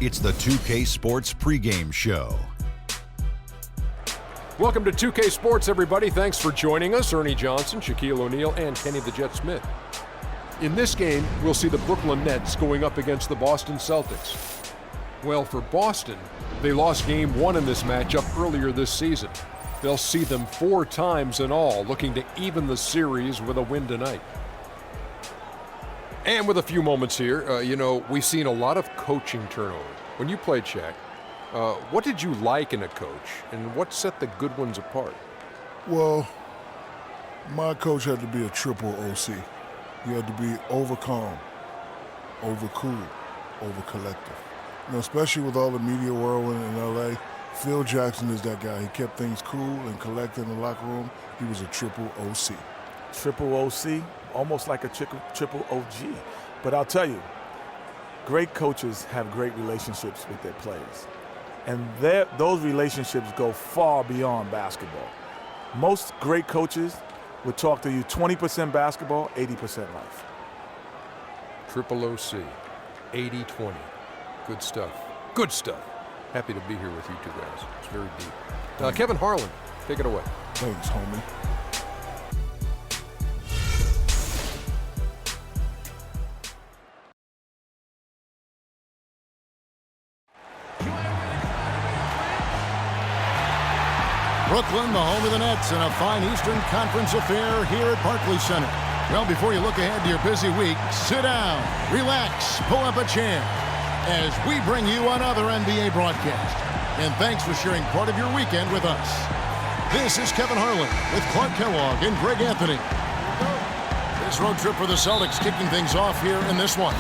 It's the 2K Sports pregame show. Welcome to 2K Sports, everybody. Thanks for joining us. Ernie Johnson, Shaquille O'Neal, and Kenny the Jet Smith. In this game, we'll see the Brooklyn Nets going up against the Boston Celtics. Well, for Boston, they lost Game 1 in this matchup earlier this season. They'll see them 4 times in all, looking to even the series with a win tonight. And with a few moments here, we've seen a lot of coaching turnover. When you played, Shaq, what did you like in a coach, and what set the good ones apart? Well, my coach had to be a triple OC. He had to be over calm, over cool, over collective. Especially with all the media whirlwind in L.A., Phil Jackson is that guy. He kept things cool and collected in the locker room. He was a triple OC. Triple OC, almost like a triple OG. But I'll tell you, great coaches have great relationships with their players. And those relationships go far beyond basketball. Most great coaches would talk to you 20% basketball, 80% life. Triple OC, 80-20. Good stuff. Good stuff. Happy to be here with you two guys. It's very deep. Kevin Harlan, take it away. Thanks, homie. Brooklyn, the home of the Nets, and a fine Eastern Conference affair here at Barclays Center. Well, before you look ahead to your busy week, sit down, relax, pull up a chair as we bring you another NBA broadcast. And thanks for sharing part of your weekend with us. This is Kevin Harlan with Clark Kellogg and Greg Anthony. This road trip for the Celtics kicking things off here in this one.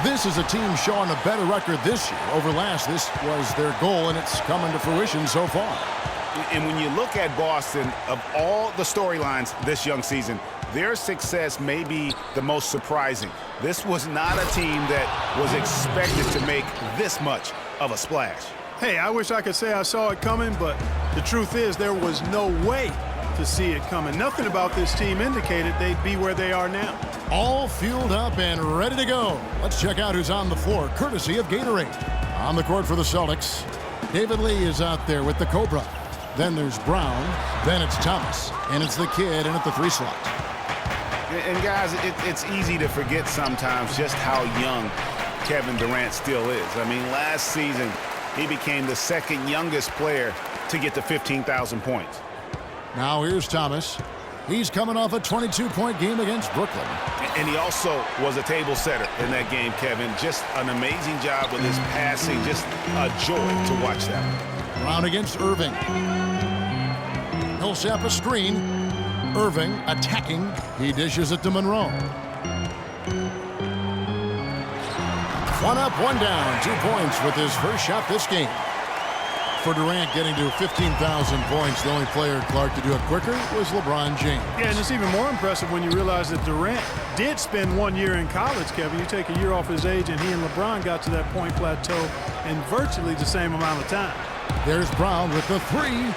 This is a team showing a better record this year over last. This was their goal, and it's coming to fruition so far. And when you look at Boston, of all the storylines this young season, their success may be the most surprising. This was not a team that was expected to make this much of a splash. Hey, I wish I could say I saw it coming, but the truth is there was no way to see it coming. Nothing about this team indicated they'd be where they are now. All fueled up and ready to go. Let's check out who's on the floor, courtesy of Gatorade. On the court for the Celtics, David Lee is out there with the Cobra. Then there's Brown, then it's Thomas, and it's the kid in at the 3 slot. And guys, it's easy to forget sometimes just how young Kevin Durant still is. I mean, last season, he became the second youngest player to get to 15,000 points. Now here's Thomas. He's coming off a 22-point game against Brooklyn. And he also was a table setter in that game, Kevin. Just an amazing job with his passing. Just a joy to watch that. Brown against Irving. He'll set up a screen. Irving attacking. He dishes it to Monroe. 1 up, 1 down. 2 points with his first shot this game. For Durant getting to 15,000 points, the only player, Clark, to do it quicker was LeBron James. Yeah, and it's even more impressive when you realize that Durant did spend 1 year in college, Kevin. You take a year off his age, and he and LeBron got to that point plateau in virtually the same amount of time. There's Brown with the 3.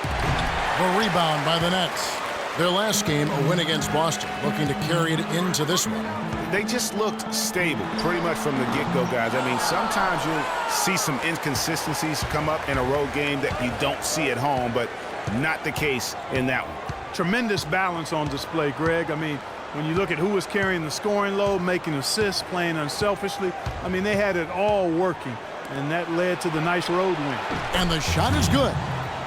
A rebound by the Nets. Their last game, a win against Boston, looking to carry it into this one. They just looked stable pretty much from the get-go, guys. I mean, sometimes you'll see some inconsistencies come up in a road game that you don't see at home, but not the case in that one. Tremendous balance on display, Greg. I mean, when you look at who was carrying the scoring load, making assists, playing unselfishly, I mean, they had it all working, and that led to the nice road win. And the shot is good.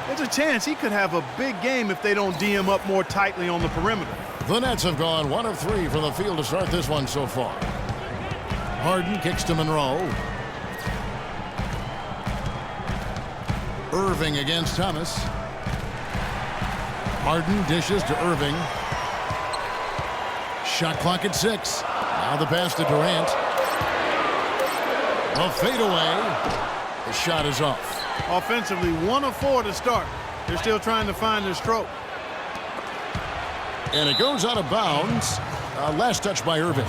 There's a chance he could have a big game if they don't D him up more tightly on the perimeter. The Nets have gone 1 of 3 from the field to start this one so far. Harden kicks to Monroe. Irving against Thomas. Harden dishes to Irving. Shot clock at 6. Now the pass to Durant. A fadeaway. The shot is off. Offensively, 1 of 4 to start. They're still trying to find their stroke. And it goes out of bounds. Last touch by Irving.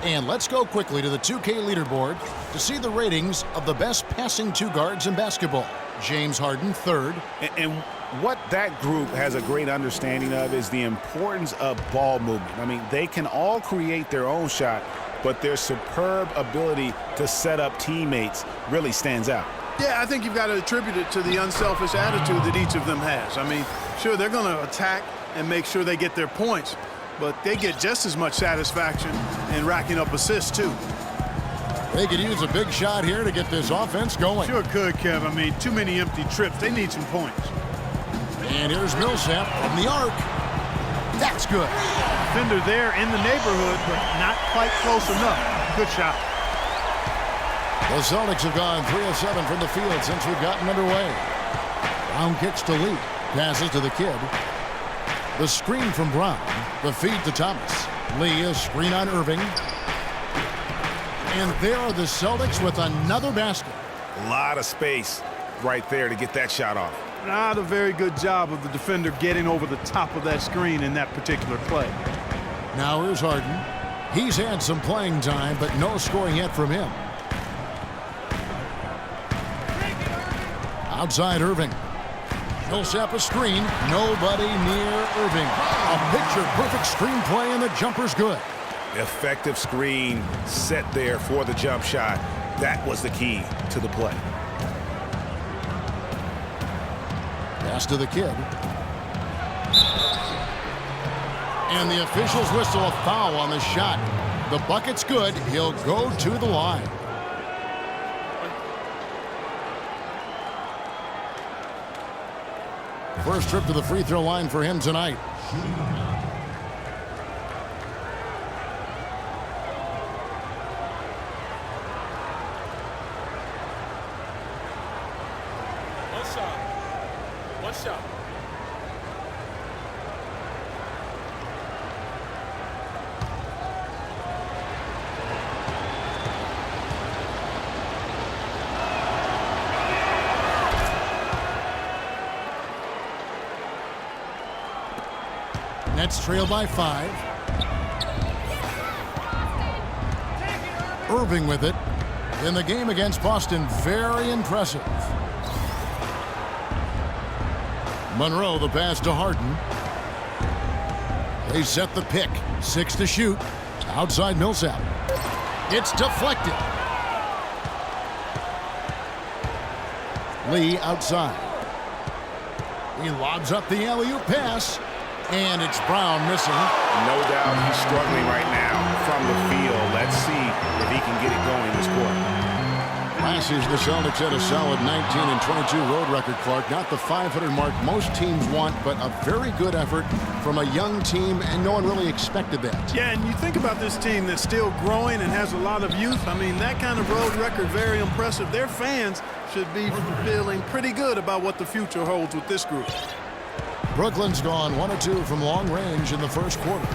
And let's go quickly to the 2K leaderboard to see the ratings of the best passing 2 guards in basketball. James Harden, 3rd. And what that group has a great understanding of is the importance of ball movement. I mean, they can all create their own shot, but their superb ability to set up teammates really stands out. Yeah, I think you've got to attribute it to the unselfish attitude that each of them has. I mean, sure, they're going to attack and make sure they get their points, but they get just as much satisfaction in racking up assists, too. They could use a big shot here to get this offense going. Sure could, Kev. I mean, too many empty trips. They need some points. And here's Millsap from the arc. That's good. Defender there in the neighborhood, but not quite close enough. Good shot. The Celtics have gone 3 of 7 from the field since we've gotten underway. Brown kicks to Lee. Passes to the kid. The screen from Brown. The feed to Thomas. Lee, a screen on Irving. And there are the Celtics with another basket. A lot of space right there to get that shot off. Not a very good job of the defender getting over the top of that screen in that particular play. Now here's Harden. He's had some playing time, but no scoring yet from him. Outside Irving. Millsap a screen. Nobody near Irving. A picture-perfect screen play, and the jumper's good. Effective screen set there for the jump shot. That was the key to the play. Pass to the kid. And the officials whistle a foul on the shot. The bucket's good. He'll go to the line. First trip to the free throw line for him tonight. What's up? Nets trail by 5. Irving with it. In the game against Boston, very impressive. Monroe, the pass to Harden. They set the pick. 6 to shoot. Outside Millsap. It's deflected. Lee outside. He lobs up the alley-oop pass. And it's Brown missing. No doubt he's struggling right now from the field. Let's see if he can get it going this quarter. Last season, the Celtics had a solid 19-22 road record, Clark. Not the 500 mark most teams want, but a very good effort from a young team, and no one really expected that. Yeah, and you think about this team that's still growing and has a lot of youth. I mean, that kind of road record, very impressive. Their fans should be feeling pretty good about what the future holds with this group. Brooklyn's gone 1 of 2 from long range in the first quarter.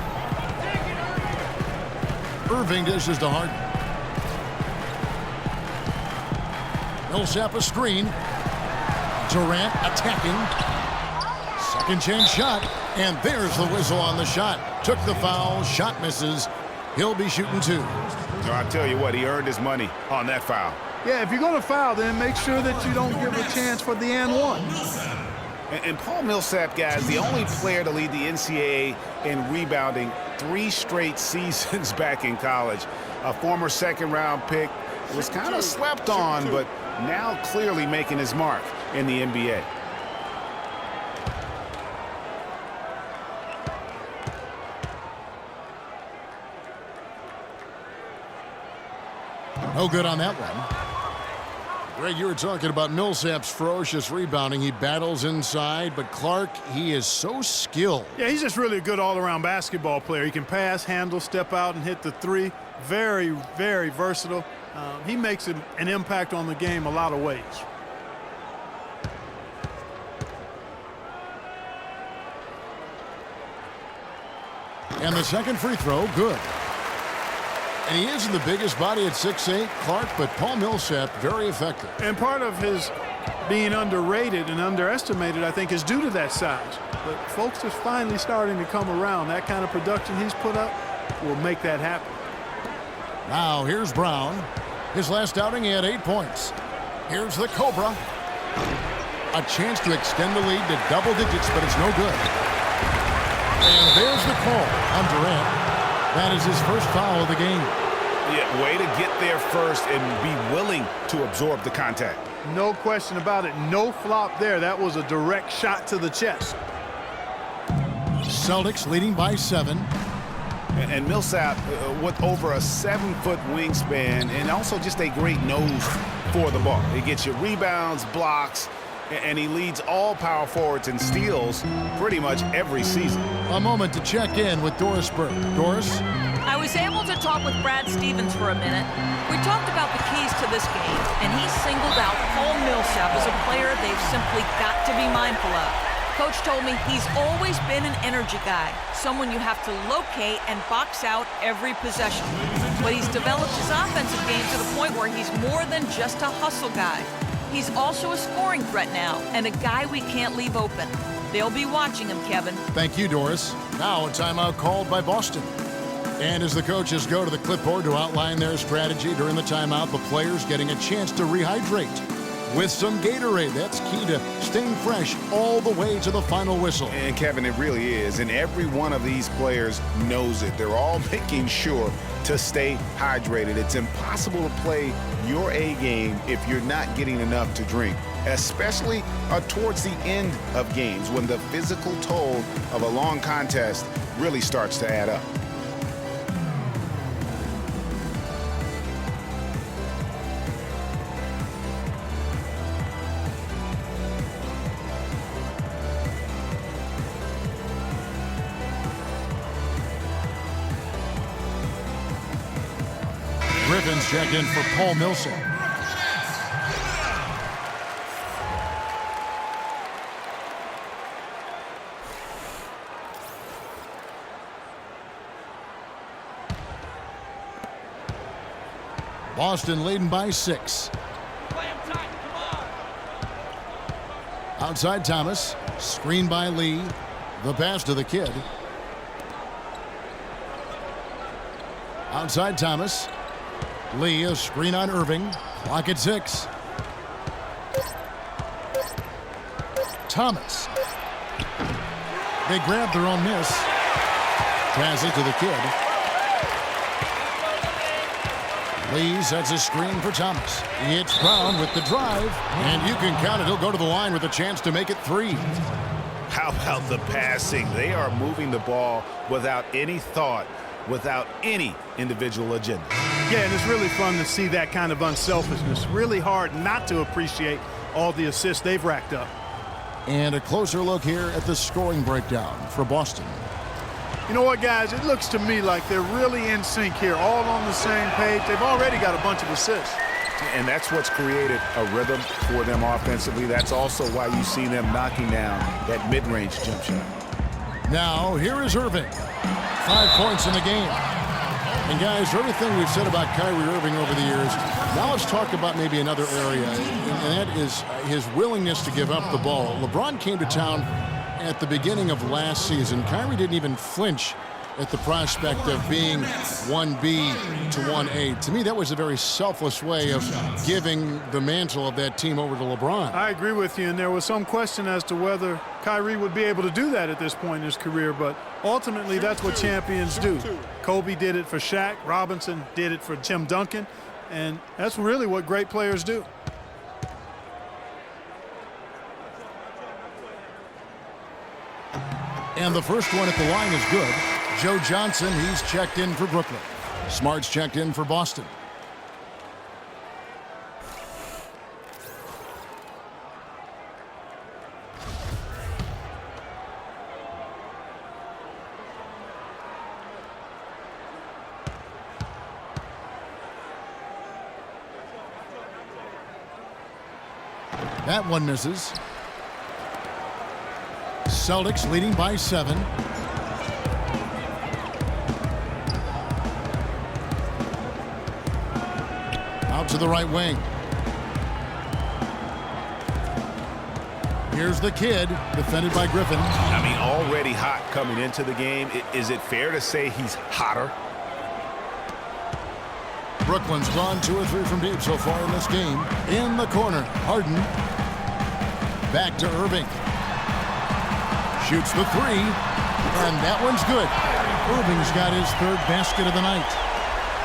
Irving dishes to Harden. Millsap a screen. Durant attacking. Second chance shot. And there's the whistle on the shot. Took the foul. Shot misses. He'll be shooting 2. I tell you what, he earned his money on that foul. Yeah, if you're going to foul, then make sure that you don't give a chance for the and one. And Paul Millsap, guys, the only player to lead the NCAA in rebounding 3 straight seasons back in college. A former second-round pick, was kind of slept on, but now clearly making his mark in the NBA. No good on that one. Greg, you were talking about Millsap's ferocious rebounding. He battles inside, but Clark, he is so skilled. Yeah, he's just really a good all-around basketball player. He can pass, handle, step out, and hit the 3. Very, very versatile. He makes an impact on the game a lot of ways. And the second free throw, good. And he isn't the biggest body at 6'8", Clark, but Paul Millsap, very effective. And part of his being underrated and underestimated, I think, is due to that size. But folks are finally starting to come around. That kind of production he's put up will make that happen. Now, here's Brown. His last outing, he had 8 points. Here's the Cobra. A chance to extend the lead to double digits, but it's no good. And there's the call on Durant. That is his first foul of the game. Yeah, way to get there first and be willing to absorb the contact. No question about it. No flop there. That was a direct shot to the chest. Celtics leading by 7. And Millsap with over a 7-foot wingspan and also just a great nose for the ball. He gets you rebounds, blocks, and he leads all power forwards in steals pretty much every season. A moment to check in with Doris Burke. Doris? I was able to talk with Brad Stevens for a minute. We talked about the keys to this game, and he singled out Paul Millsap as a player they've simply got to be mindful of. Coach told me he's always been an energy guy, someone you have to locate and box out every possession. But he's developed his offensive game to the point where he's more than just a hustle guy. He's also a scoring threat now, and a guy we can't leave open. They'll be watching him, Kevin. Thank you, Doris. Now a timeout called by Boston. And as the coaches go to the clipboard to outline their strategy during the timeout, the players getting a chance to rehydrate with some Gatorade. That's key to staying fresh all the way to the final whistle. And Kevin, it really is. And every one of these players knows it. They're all making sure to stay hydrated. It's impossible to play your A game if you're not getting enough to drink, especially towards the end of games when the physical toll of a long contest really starts to add up. Griffin's checked in for Paul Millsap. Boston leading by 6. Outside Thomas. Screen by Lee. The pass to the kid. Outside Thomas. Lee, a screen on Irving. Clock at 6. Thomas. They grab their own miss. Pass it to the kid. Lee sets a screen for Thomas. It's Brown with the drive, and you can count it. He'll go to the line with a chance to make it 3. How about the passing? They are moving the ball without any thought, without any individual agenda. Yeah, and it's really fun to see that kind of unselfishness. Really hard not to appreciate all the assists they've racked up. And a closer look here at the scoring breakdown for Boston. You know what, guys? It looks to me like they're really in sync here, all on the same page. They've already got a bunch of assists. And that's what's created a rhythm for them offensively. That's also why you see them knocking down that mid-range jump shot. Now, here is Irving. 5 points in the game. And guys, everything we've said about Kyrie Irving over the years, now let's talk about maybe another area, and that is his willingness to give up the ball. LeBron came to town at the beginning of last season. Kyrie didn't even flinch at the prospect of being 1B to 1A. To me, that was a very selfless way of giving the mantle of that team over to LeBron. I agree with you, and there was some question as to whether Kyrie would be able to do that at this point in his career, but ultimately that's what champions do. Kobe did it for Shaq, Robinson did it for Tim Duncan, and that's really what great players do. And the first one at the line is good. Joe Johnson, he's checked in for Brooklyn. Smart's checked in for Boston. That one misses. Celtics leading by 7. Out to the right wing. Here's the kid, defended by Griffin. I mean, already hot coming into the game. Is it fair to say he's hotter? Brooklyn's gone 2 or 3 from deep so far in this game. In the corner, Harden. Back to Irving. Shoots the 3, and that one's good. Irving's got his 3rd basket of the night.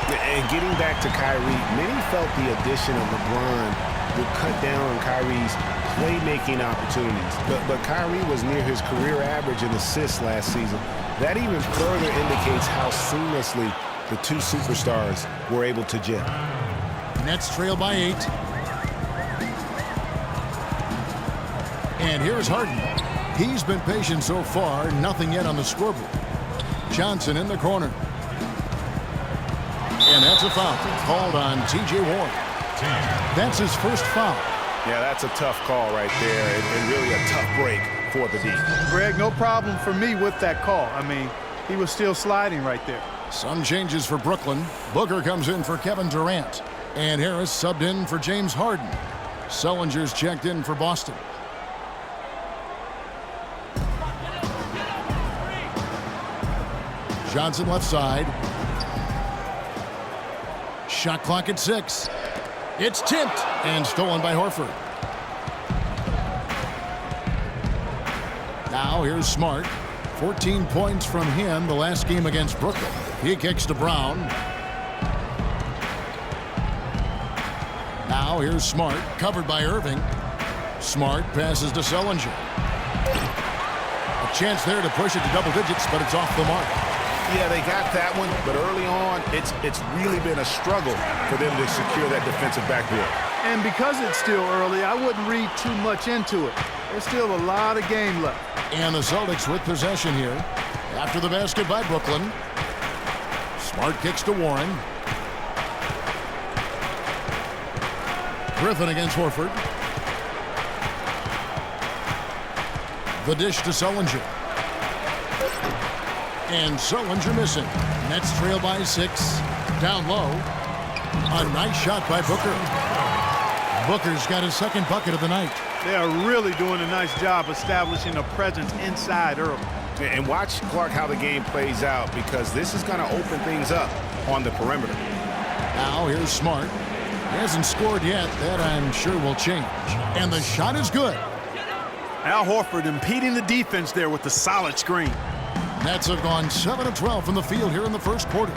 And getting back to Kyrie, many felt the addition of LeBron would cut down on Kyrie's playmaking opportunities. But Kyrie was near his career average in assists last season. That even further indicates how seamlessly the two superstars were able to gel. Nets trail by 8. And here's Harden. He's been patient so far, nothing yet on the scoreboard. Johnson in the corner. And that's a foul called on T.J. Warren. That's his first foul. Yeah, that's a tough call right there, and really a tough break for the D. Greg, no problem for me with that call. I mean, he was still sliding right there. Some changes for Brooklyn. Booker comes in for Kevin Durant. And Harris subbed in for James Harden. Sellinger's checked in for Boston. Johnson left side. Shot clock at 6. It's tipped and stolen by Horford. Now here's Smart. 14 points from him the last game against Brooklyn. He kicks to Brown. Now here's Smart, covered by Irving. Smart passes to Sellinger. A chance there to push it to double digits, but it's off the mark. Yeah, they got that one, but early on, it's really been a struggle for them to secure that defensive backboard. And because it's still early, I wouldn't read too much into it. There's still a lot of game left. And the Celtics with possession here. After the basket by Brooklyn. Smart kicks to Warren. Griffin against Horford. The dish to Sellinger. And Sellinger missing. Nets trail by 6. Down low. A nice shot by Booker. Booker's got his second bucket of the night. They are really doing a nice job establishing a presence inside early. And watch, Clark, how the game plays out, because this is going to open things up on the perimeter. Now here's Smart. He hasn't scored yet. That I'm sure will change. And the shot is good. Al Horford impeding the defense there with the solid screen. Nets have gone 7 of 12 from the field here in the first quarter.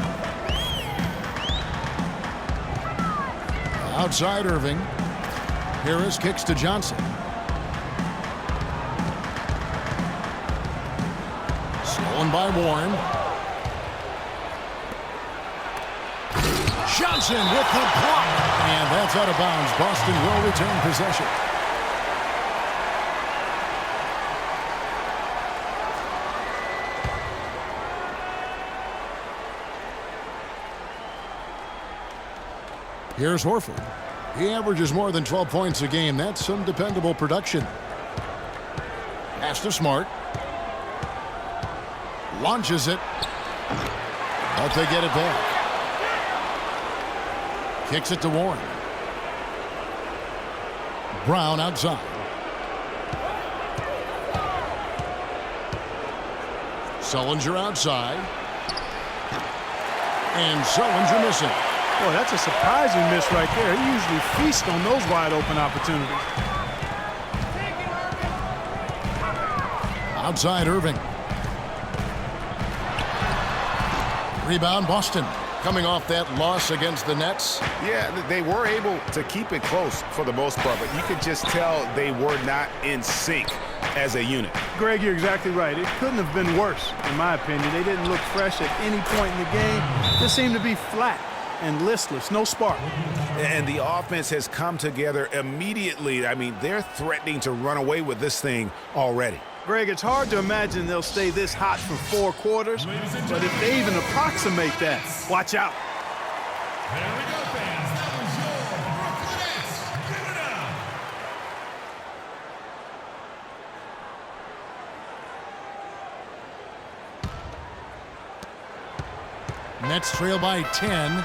Outside Irving. Harris kicks to Johnson. Stolen by Warren. Johnson with the block. And that's out of bounds. Boston will retain possession. Here's Horford. He averages more than 12 points a game. That's some dependable production. Pass to Smart. Launches it. But they get it back. Kicks it to Warren. Brown outside. Sellinger outside. And Sellinger missing. Boy, that's a surprising miss right there. He usually feasts on those wide open opportunities. Outside Irving. Rebound Boston. Coming off that loss against the Nets. Yeah, they were able to keep it close for the most part, but you could just tell they were not in sync as a unit. Greg, you're exactly right. It couldn't have been worse, in my opinion. They didn't look fresh at any point in the game. Just seemed to be flat and listless, no spark. And the offense has come together immediately. I mean, they're threatening to run away with this thing already. Greg, it's hard to imagine they'll stay this hot for 4 quarters, but if they even approximate that, watch out. There we go, fans. That was your Brooklyn Nets. Give it up. Nets trail by 10.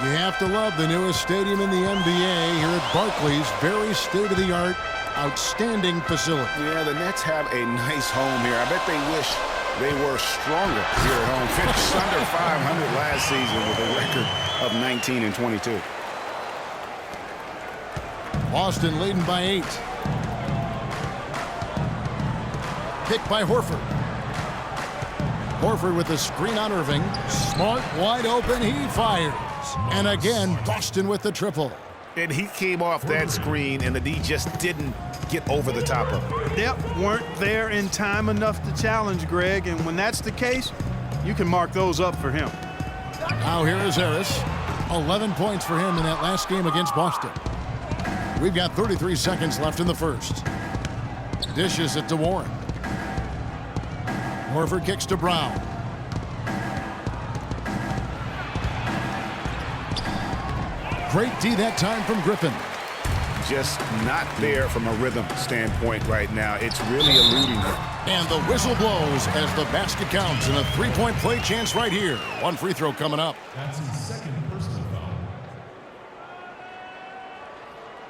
You have to love the newest stadium in the NBA here at Barclays. Very state-of-the-art, outstanding facility. Yeah, the Nets have a nice home here. I bet they wish they were stronger here at home. Finished under 500 last season with a record of 19-22. Boston leading by 8. Picked by Horford. Horford with the screen on Irving. Smart, wide open, he fires. And again, Boston with the triple. And he came off that screen, and the D just didn't get over the top of it. Yep, weren't there in time enough to challenge Greg, and when that's the case, you can mark those up for him. Now here is Harris. 11 points for him in that last game against Boston. We've got 33 seconds left in the first. Dishes it to Warren. Horford kicks to Brown. Great D that time from Griffin. Just not there from a rhythm standpoint right now. It's really eluding him. And the whistle blows as the basket counts and a three-point play chance right here. One free throw coming up. That's his second personal foul.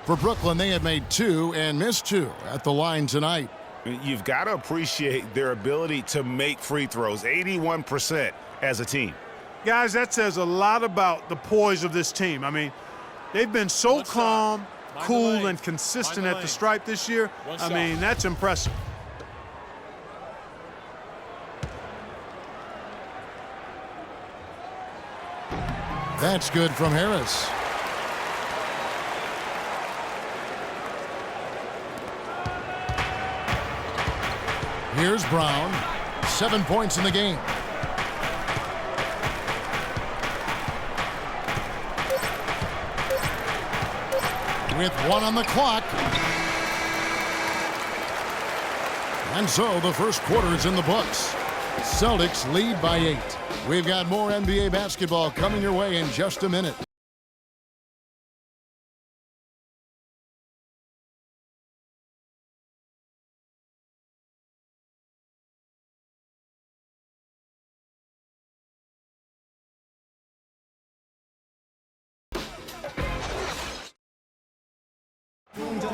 For Brooklyn, they had made 2 and missed 2 at the line tonight. You've got to appreciate their ability to make free throws, 81% as a team. Guys, that says a lot about the poise of this team. I mean, they've been so calm, cool, and consistent at the stripe this year. I mean, that's impressive. That's good from Harris. Here's Brown. 7 points in the game. With 1 on the clock. And so the first quarter is in the books. Celtics lead by 8. We've got more NBA basketball coming your way in just a minute.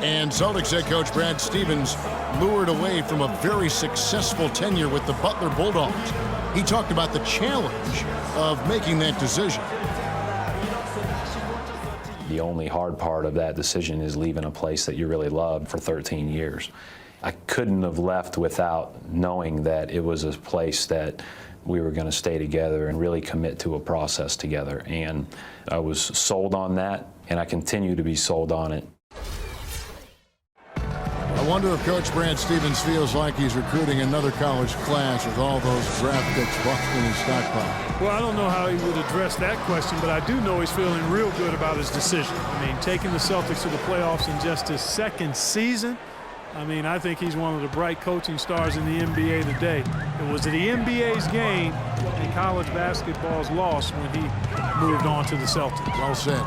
And Celtics head coach Brad Stevens lured away from a very successful tenure with the Butler Bulldogs. He talked about the challenge of making that decision. The only hard part of that decision is leaving a place that you really loved for 13 years. I couldn't have left without knowing that it was a place that we were going to stay together and really commit to a process together. And I was sold on that, and I continue to be sold on it. I wonder if Coach Brad Stevens feels like he's recruiting another college class with all those draft picks Boston and stockpile. Well, I don't know how he would address that question, but I do know he's feeling real good about his decision. I mean, taking the Celtics to the playoffs in just his second season, I mean, I think he's one of the bright coaching stars in the NBA today. It was the NBA's game and college basketball's loss when he moved on to the Celtics. Well said.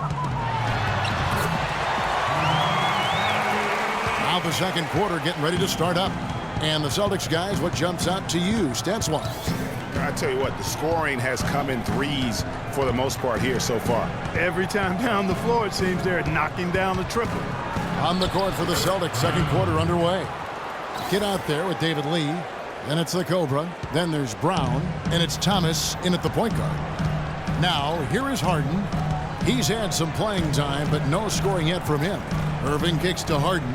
Now the second quarter getting ready to start up. And the Celtics guys, what jumps out to you stats-wise? I tell you what, the scoring has come in threes for the most part here so far. Every time down the floor, it seems they're knocking down the triple. On the court for the Celtics, second quarter underway. Get out there with David Lee. Then it's the Cobra. Then there's Brown. And it's Thomas in at the point guard. Now, here is Harden. He's had some playing time, but no scoring yet from him. Irving kicks to Harden.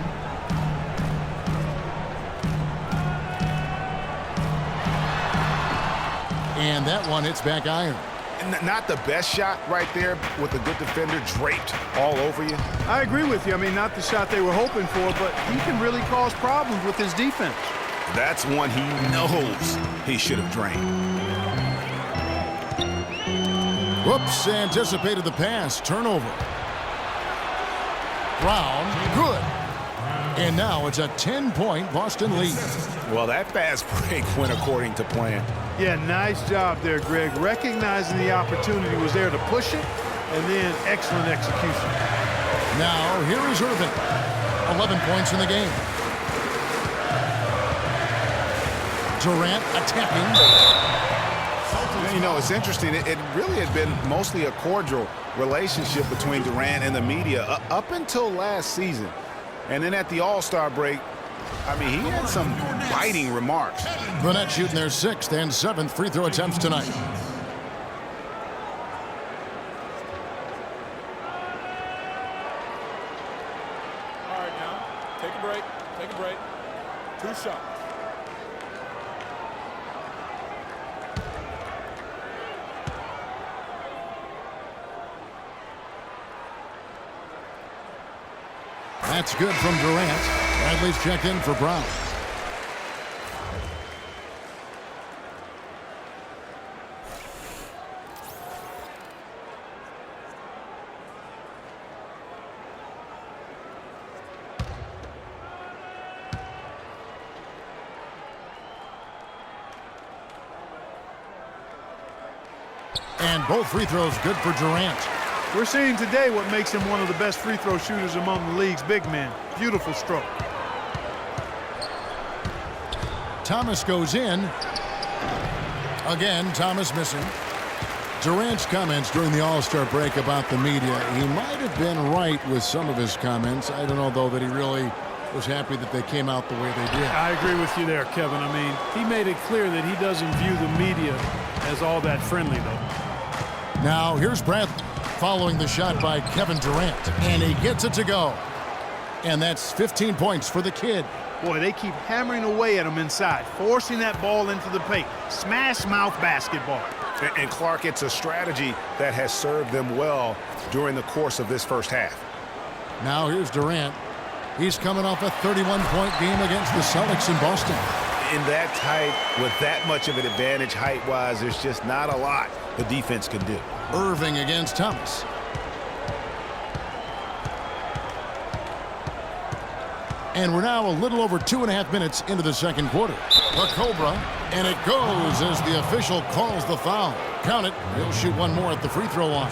And that one hits back iron. Not the best shot right there with a good defender draped all over you. I agree with you. I mean, not the shot they were hoping for, but he can really cause problems with his defense. That's one he knows he should have drained. Whoops, anticipated the pass. Turnover. Brown, good. And now it's a 10-point Boston lead. Well, that fast break went according to plan. Yeah, nice job there, Greg. Recognizing the opportunity was there to push it, and then excellent execution. Now, here is Irving. 11 points in the game. Durant attacking. You know, it's interesting. It really had been mostly a cordial relationship between Durant and the media up until last season. And then at the All-Star break, I mean, he had some biting remarks. The Nets shooting their 6th and 7th free throw attempts tonight. All right, now, take a break. Take a break. 2 shots. That's good from Durant. Bradley's checked in for Brown. And both free throws good for Durant. We're seeing today what makes him one of the best free throw shooters among the league's big men. Beautiful stroke. Thomas goes in. Again, Thomas missing. Durant's comments during the All-Star break about the media. He might have been right with some of his comments. I don't know, though, that he really was happy that they came out the way they did. I agree with you there, Kevin. I mean, he made it clear that he doesn't view the media as all that friendly, though. Now, here's Bradley following the shot by Kevin Durant. And he gets it to go. And that's 15 points for the kid. Boy, they keep hammering away at him inside, forcing that ball into the paint. Smash mouth basketball. And Clark, it's a strategy that has served them well during the course of this first half. Now here's Durant. He's coming off a 31-point game against the Celtics in Boston. In that tight, with that much of an advantage height-wise, there's just not a lot the defense can do. Irving against Thomas. And we're now a little over 2.5 minutes into the second quarter. The Cobra, and it goes as the official calls the foul. Count it. He'll shoot one more at the free throw line.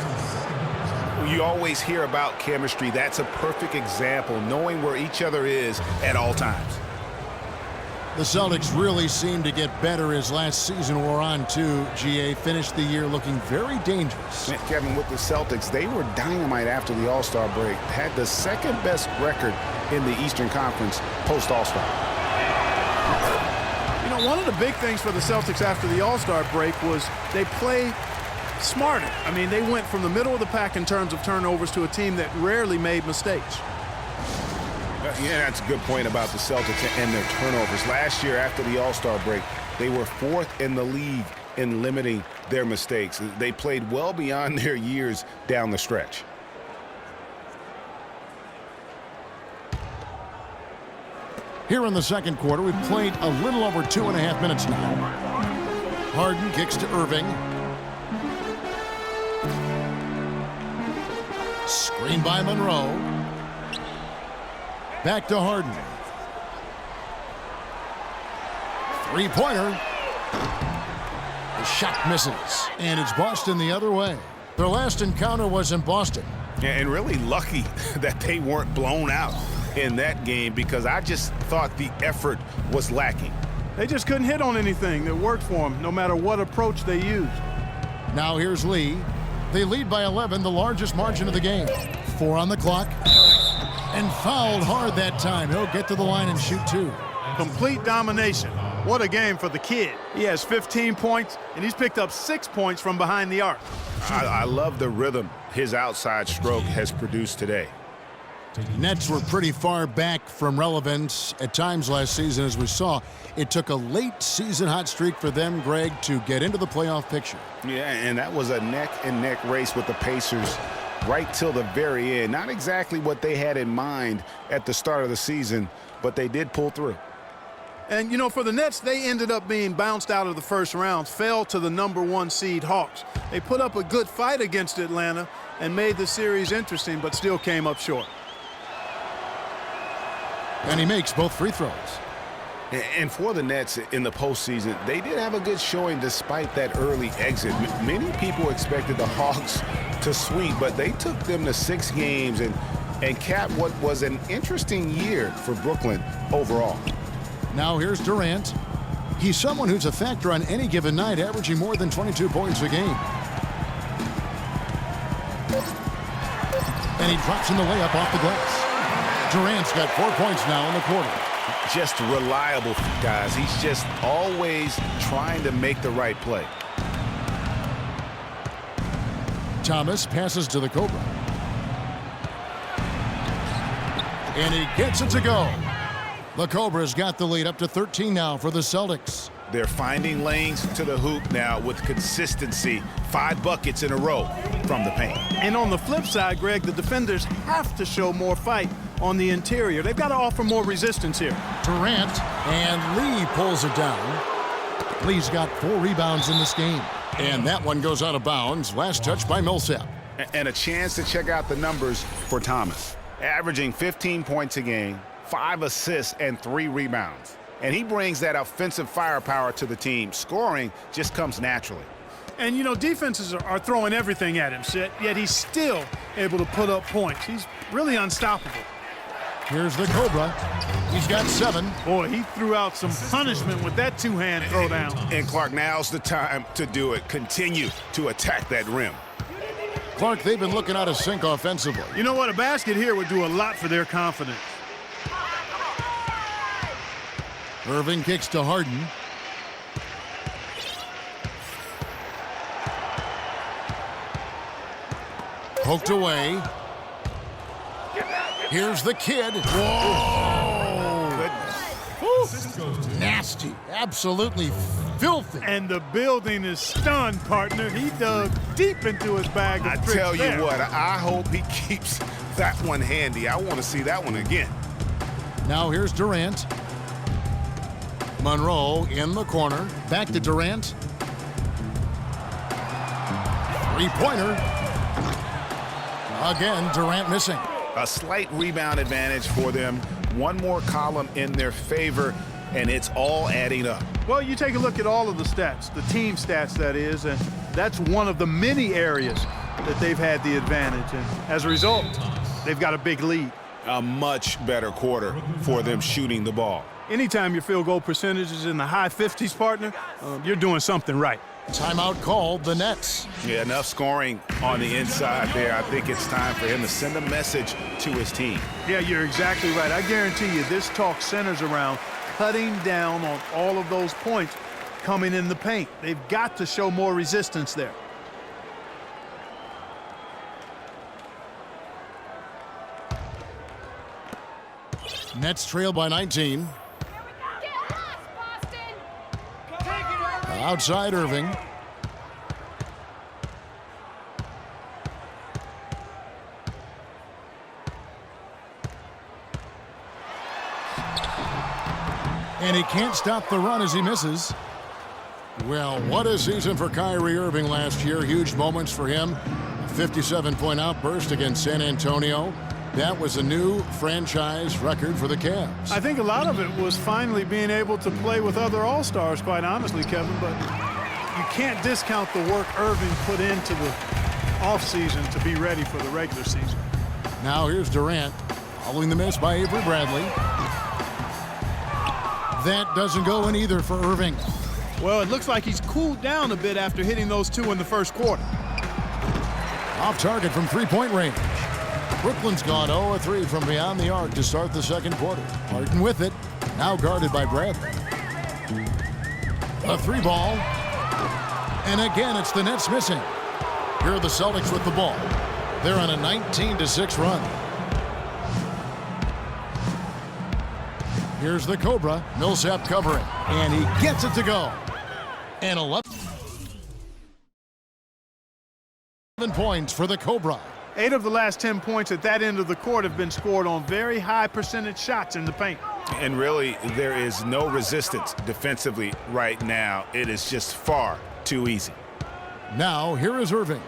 You always hear about chemistry. That's a perfect example, knowing where each other is at all times. The Celtics really seemed to get better as last season wore on, too. GA finished the year looking very dangerous. Kevin, with the Celtics, they were dynamite after the All-Star break. Had the second-best record in the Eastern Conference post-All-Star. You know, one of the big things for the Celtics after the All-Star break was they played smarter. I mean, they went from the middle of the pack in terms of turnovers to a team that rarely made mistakes. Yeah, that's a good point about the Celtics and their turnovers. Last year, after the All-Star break, they were 4th in the league in limiting their mistakes. They played well beyond their years down the stretch. Here in the second quarter, we've played a little over 2.5 minutes now. Harden kicks to Irving. Screen by Monroe. Back to Harden. Three-pointer. The shot misses. And it's Boston the other way. Their last encounter was in Boston. And really lucky that they weren't blown out in that game, because I just thought the effort was lacking. They just couldn't hit on anything that worked for them, no matter what approach they used. Now here's Lee. They lead by 11, the largest margin of the game. 4 on the clock. And fouled hard that time. He'll get to the line and shoot 2. Complete domination. What a game for the kid. He has 15 points, and he's picked up 6 points from behind the arc. I love the rhythm his outside stroke has produced today. Nets were pretty far back from relevance at times last season, as we saw. It took a late season hot streak for them, Greg, to get into the playoff picture. Yeah, and that was a neck-and-neck race with the Pacers right till the very end. Not exactly what they had in mind at the start of the season, but they did pull through. And, you know, for the Nets, they ended up being bounced out of the first round, fell to the #1 seed Hawks. They put up a good fight against Atlanta and made the series interesting, but still came up short. And he makes both free throws. And for the Nets in the postseason, they did have a good showing despite that early exit. Many people expected the Hawks to sweep, but they took them to 6 games and capped what was an interesting year for Brooklyn overall. Now here's Durant. He's someone who's a factor on any given night, averaging more than 22 points a game. And he drops in the layup off the glass. Durant's got 4 points now in the quarter. Just reliable, guys. He's just always trying to make the right play. Thomas passes to the Cobra. And he gets it to go. The Cobra's got the lead up to 13 now for the Celtics. They're finding lanes to the hoop now with consistency. 5 buckets in a row. from the paint. And on the flip side, Greg, the defenders have to show more fight on the interior. They've got to offer more resistance here. Durant, and Lee pulls it down. Lee's got 4 rebounds in this game. And that one goes out of bounds. Last touch by Millsap. And a chance to check out the numbers for Thomas. Averaging 15 points a game, 5 assists, and 3 rebounds. And he brings that offensive firepower to the team. Scoring just comes naturally. And, you know, defenses are throwing everything at him, yet he's still able to put up points. He's really unstoppable. Here's the Cobra. He's got 7. Boy, he threw out some punishment with that two-hand throwdown. And Clark, now's the time to do it. Continue to attack that rim. Clark, they've been looking out of sync offensively. You know what? A basket here would do a lot for their confidence. Irving kicks to Harden. Poked away. Here's the kid. Whoa! Goodness. Nasty. Absolutely filthy. And the building is stunned, partner. He dug deep into his bag of I tricks tell you there. what, I hope he keeps that one handy. I want to see that one again. Now here's Durant. Monroe in the corner. Back to Durant. 3-pointer. Again, Durant missing. A slight rebound advantage for them. One more column in their favor, and it's all adding up. Well, you take a look at all of the stats, the team stats, that is, and that's one of the many areas that they've had the advantage. And as a result, they've got a big lead. A much better quarter for them shooting the ball. Anytime your field goal percentage is in the high 50s, partner, you're doing something right. Timeout called, the Nets. Yeah, enough scoring on the inside there. I think it's time for him to send a message to his team. Yeah, you're exactly right. I guarantee you this talk centers around cutting down on all of those points coming in the paint. They've got to show more resistance there. Nets trail by 19. Outside Irving. And he can't stop the run as he misses. Well, what a season for Kyrie Irving last year. Huge moments for him. A 57-point outburst against San Antonio. That was a new franchise record for the Cavs. I think a lot of it was finally being able to play with other All-Stars, quite honestly, Kevin, but you can't discount the work Irving put into the offseason to be ready for the regular season. Now here's Durant, following the miss by Avery Bradley. That doesn't go in either for Irving. Well, it looks like he's cooled down a bit after hitting those 2 in the first quarter. Off target from 3-point range. Brooklyn's gone 0-3 from beyond the arc to start the second quarter. Harden with it, now guarded by Bradley. A 3-ball. And again, it's the Nets missing. Here are the Celtics with the ball. They're on a 19-6 run. Here's the Cobra. Millsap covering. And he gets it to go. And 11 points for the Cobra. 8 of the last 10 points at that end of the court have been scored on very high percentage shots in the paint. And really, there is no resistance defensively right now. It is just far too easy. Now, here is Irving.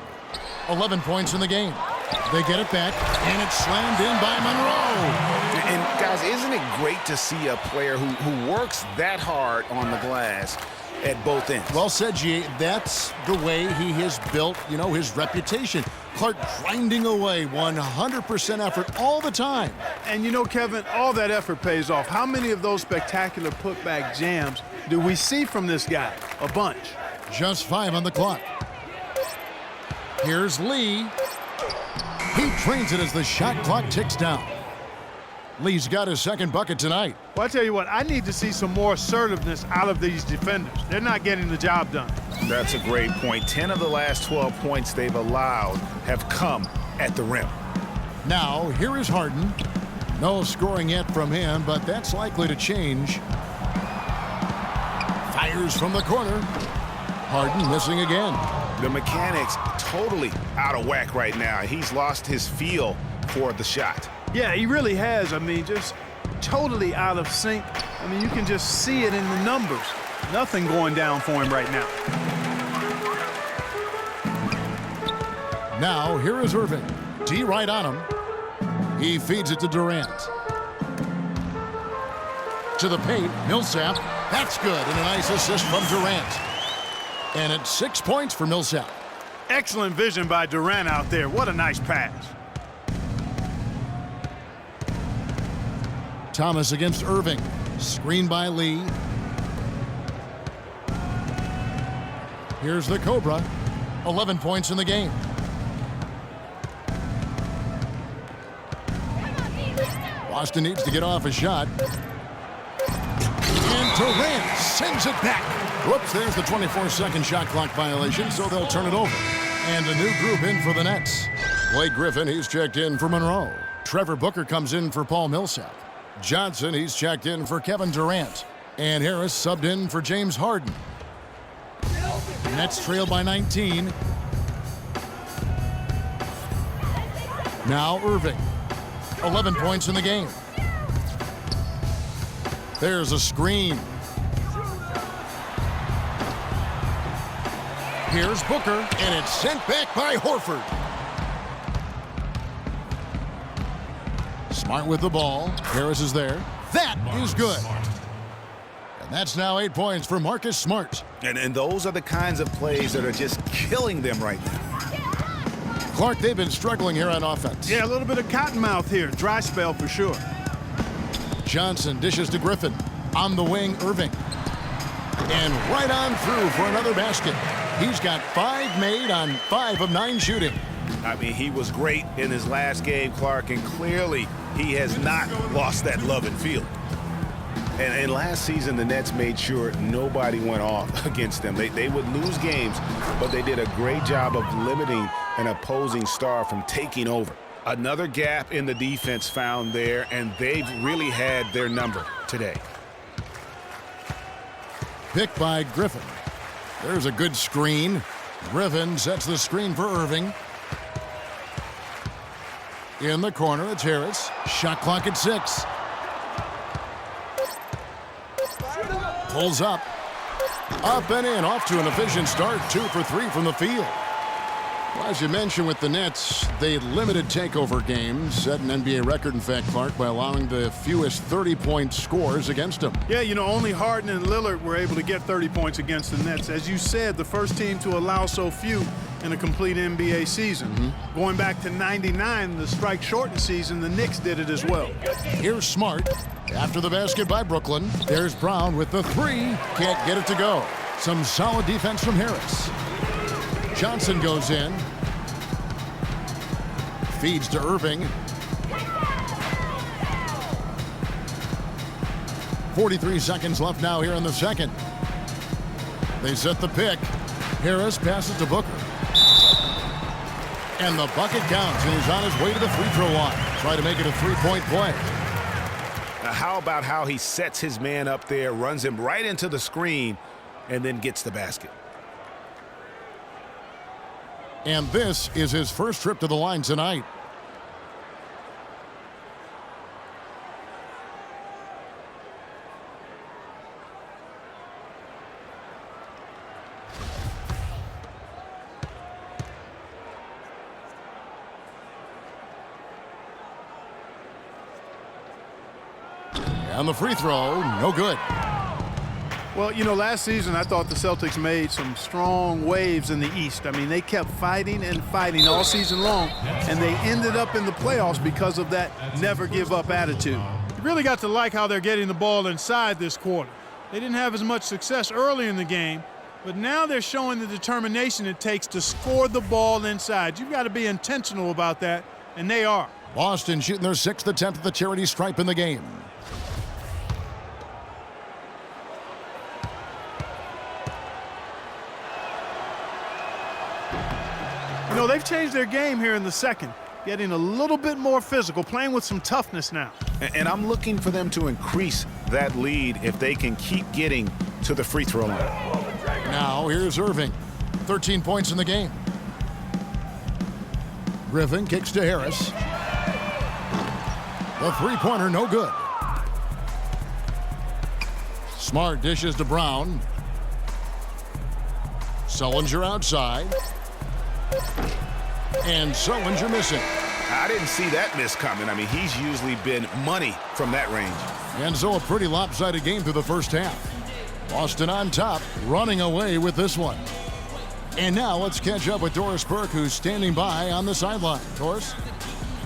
11 points in the game. They get it back, and it's slammed in by Monroe. And, guys, isn't it great to see a player who works that hard on the glass at both ends? Well said, G. That's the way he has built, his reputation. Clark grinding away, 100% effort all the time. And Kevin, all that effort pays off. How many of those spectacular putback jams do we see from this guy? A bunch. Just 5 on the clock. Here's Lee. He trains it as the shot clock ticks down. Lee's got his second bucket tonight. Well, I tell you what, I need to see some more assertiveness out of these defenders. They're not getting the job done. That's a great point. 10 of the last 12 points they've allowed have come at the rim. Now, here is Harden. No scoring yet from him, but that's likely to change. Fires from the corner. Harden missing again. The mechanics totally out of whack right now. He's lost his feel for the shot. Yeah, he really has. I mean, just totally out of sync. I mean, you can just see it in the numbers. Nothing going down for him right now. Now, here is Irving. D right on him. He feeds it to Durant. To the paint, Millsap. That's good, and a nice assist from Durant. And it's 6 points for Millsap. Excellent vision by Durant out there. What a nice pass. Thomas against Irving. Screen by Lee. Here's the Cobra. 11 points in the game. Boston needs to get off a shot. And Durant sends it back. Whoops, there's the 24-second shot clock violation, so they'll turn it over. And a new group in for the Nets. Blake Griffin, he's checked in for Monroe. Trevor Booker comes in for Paul Millsap. Johnson, he's checked in for Kevin Durant. And Harris subbed in for James Harden. Nets trail by 19. Now Irving. 11 points in the game. There's a screen. Here's Booker, and it's sent back by Horford. Smart with the ball. Harris is there. That is good. And that's now 8 points for Marcus Smart. And those are the kinds of plays that are just killing them right now. Clark, they've been struggling here on offense. Yeah, a little bit of cottonmouth here. Dry spell for sure. Johnson dishes to Griffin. On the wing, Irving. And right on through for another basket. He's got 5 made on 5 of 9 shooting. I mean, he was great in his last game, Clark, and clearly he has not lost that love and feel. And last season, the Nets made sure nobody went off against them. They would lose games, but they did a great job of limiting an opposing star from taking over. Another gap in the defense found there, and they've really had their number today. Picked by Griffin. There's a good screen. Griffin sets the screen for Irving. In the corner, it's Harris. Shot clock at 6. Pulls up. Up and in. Off to an efficient start. 2 for 3 from the field. Well, as you mentioned with the Nets, they limited takeover games, set an NBA record, in fact, Clark, by allowing the fewest 30-point scores against them. Yeah, you know, only Harden and Lillard were able to get 30 points against the Nets. As you said, the first team to allow so few in a complete NBA season. Going back to 99, the strike-shortened season, the Knicks did it as well. Here's Smart. After the basket by Brooklyn, there's Brown with the 3. Can't get it to go. Some solid defense from Harris. Johnson goes in. Feeds to Irving. 43 seconds left now here in the second. They set the pick. Harris passes to Booker. And the bucket counts, and he's on his way to the free throw line. Try to make it a 3-point play. Now, how about how he sets his man up there, runs him right into the screen, and then gets the basket? And this is his first trip to the line tonight. And the free throw, no good. Well, you know, last season I thought the Celtics made some strong waves in the East. I mean, they kept fighting and fighting all season long, and they ended up in the playoffs because of that never-give-up attitude. You really got to like how they're getting the ball inside this quarter. They didn't have as much success early in the game, but now they're showing the determination it takes to score the ball inside. You've got to be intentional about that, and they are. Boston shooting their 6th attempt at the charity stripe in the game. You know, they've changed their game here in the second, getting a little bit more physical, playing with some toughness now. And I'm looking for them to increase that lead if they can keep getting to the free throw line. Now here's Irving. 13 points in the game. Griffin kicks to Harris. The three-pointer, no good. Smart dishes to Brown. Sullinger outside. And Sullinger missing. I didn't see that miss coming. I mean, he's usually been money from that range. And so a pretty lopsided game through the first half. Boston on top, running away with this one. And now let's catch up with Doris Burke, who's standing by on the sideline. Doris?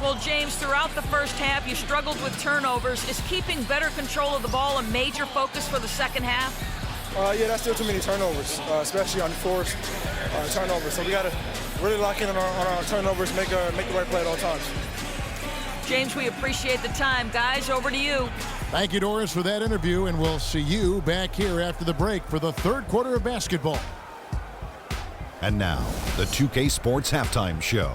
Well, James, throughout the first half, you struggled with turnovers. Is keeping better control of the ball a major focus for the second half? Yeah, that's still too many turnovers, especially on forced turnovers. So we got to really lock in on our turnovers, make the right play at all times. James, we appreciate the time. Guys, over to you. Thank you, Doris, for that interview, and we'll see you back here after the break for the third quarter of basketball. And now, the 2K Sports Halftime Show.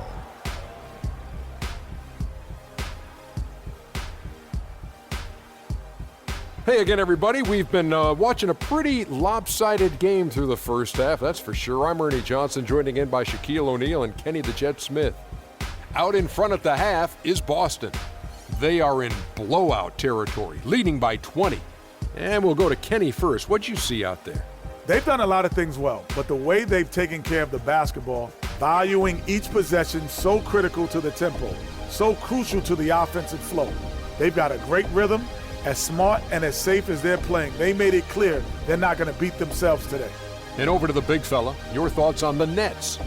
Hey again, everybody. We've been watching a pretty lopsided game through the first half, that's for sure. I'm Ernie Johnson, joined again by Shaquille O'Neal and Kenny the Jet Smith. Out in front at the half is Boston. They are in blowout territory, leading by 20. And we'll go to Kenny first. What'd you see out there? They've done a lot of things well, but the way they've taken care of the basketball, valuing each possession, so critical to the tempo, so crucial to the offensive flow. They've got a great rhythm. As smart and as safe as they're playing, they made it clear they're not going to beat themselves today. And over to the big fella, your thoughts on the Nets.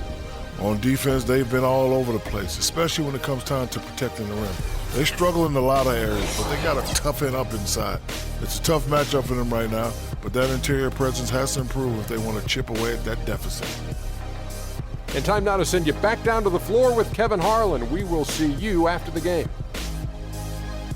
On defense, they've been all over the place, especially when it comes time to protecting the rim. They struggle in a lot of areas, but they got to toughen up inside. It's a tough matchup for them right now, but that interior presence has to improve if they want to chip away at that deficit. And time now to send you back down to the floor with Kevin Harlan. We will see you after the game.